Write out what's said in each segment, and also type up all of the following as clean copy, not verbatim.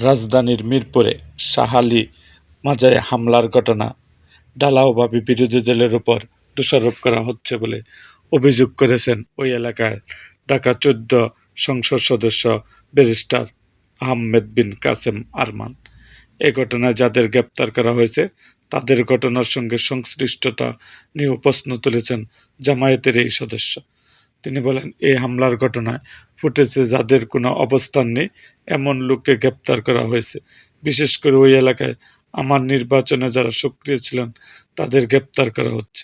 রাজধানীর মিরপুরে শাহালি মাজারে হামলার ঘটনা ঢালাওভাবে বিরোধী দলের ওপর দোষারোপ করা হচ্ছে বলে অভিযোগ করেছেন ওই এলাকায় ঢাকা ১৪ সংসদ সদস্য ব্যারিস্টার আহমেদ বিন কাসেম আরমান। এ ঘটনায় যাদের গ্রেপ্তার করা হয়েছে তাদের ঘটনার সঙ্গে সংশ্লিষ্টতা নিয়েও প্রশ্ন তুলেছেন জামায়াতের এই সদস্য। তিনি বলেন, এই হামলার ঘটনায় ফুটেজে যাদের কোনো অবস্থান নেই এমন লোককে গ্রেপ্তার করা হয়েছে। বিশেষ করে ওই এলাকায় আমার নির্বাচনে যারা সক্রিয় ছিলেন তাদের গ্রেপ্তার করা হচ্ছে।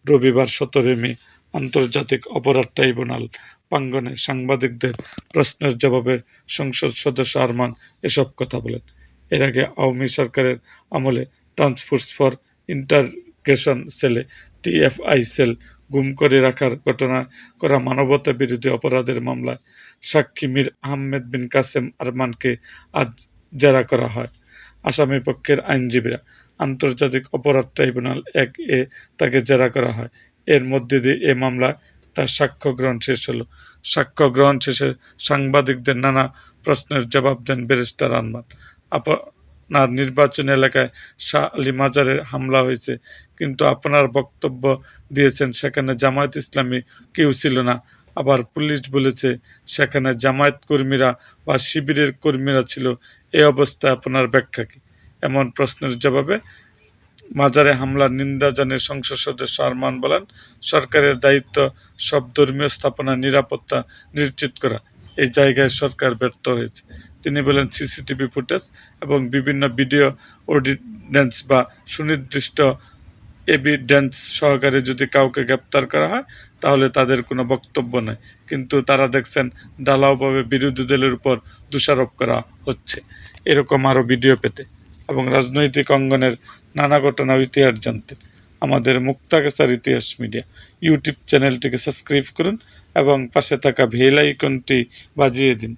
রবিবার ১৭ মে আন্তর্জাতিক অপরাধ ট্রাইব্যুনাল প্রাঙ্গণে সাংবাদিকদের প্রশ্নের জবাবে সংসদ সদস্য আরমান এসব কথা বলেন। এর আগে আওয়ামী সরকারের আমলে টাস্কফোর্স ফর ইন্টারগ্রেশন সেলে টিএফআই সেল গুম করে রাখার ঘটনায় করা মানবতা বিরোধী অপরাধের মামলায় সাক্ষী মীর আহমেদ বিন কাসেম আরমানকে আজ জেরা করা হয়। আসামি পক্ষের আইনজীবীরা আন্তর্জাতিক অপরাধ ট্রাইব্যুনাল ১ তাকে জেরা করা হয়। এর মধ্যে দিয়ে এ মামলায় তার সাক্ষ্য গ্রহণ শেষ হলো। সাক্ষ্য গ্রহণ শেষে সাংবাদিকদের নানা প্রশ্নের জবাব দেন ব্যারিস্টার আরমান। আপনার নির্বাচনী এলাকায় শাহ আলী মাজারে হামলা হয়েছে, কিন্তু আপনার বক্তব্য দিয়েছেন সেখানে জামায়াত ইসলামী কেউ ছিল না। আবার পুলিশ বলেছে সেখানে জামায়াত কর্মীরা বা শিবিরের কর্মীরা ছিল। এই অবস্থায় আপনার ব্যাখ্যা কী? এমন প্রশ্নের জবাবে মাজারে হামলার নিন্দা জানিয়ে সংসদ সদস্য আরমান বলেন, সরকারের দায়িত্ব সব ধর্মীয় স্থাপনার নিরাপত্তা নিশ্চিত করা। এই জায়গায় সরকার ব্যর্থ হয়েছে। তিনি বলেন, সিসিটিভি ফুটেজ এবং বিভিন্ন ভিডিও অর্ডিন্যান্স বা সুনির্দিষ্ট এভিডেন্স সহকারে যদি কাউকে গ্রেপ্তার করা হয় তাহলে তাদের কোনো বক্তব্য নেই, কিন্তু তারা দেখছেন ঢালাওভাবে বিরোধী দলের উপর দোষারোপ করা হচ্ছে। এরকম আরও ভিডিও পেতে এবং রাজনৈতিক অঙ্গনের নানা ঘটনা ও ইতিহাস জানতে আমাদের মুক্তাগাছার ইতিহাস মিডিয়া ইউটিউব চ্যানেলটিকে সাবস্ক্রাইব করুন এবং পাশে থাকা বেল আইকনটি বাজিয়ে দিন।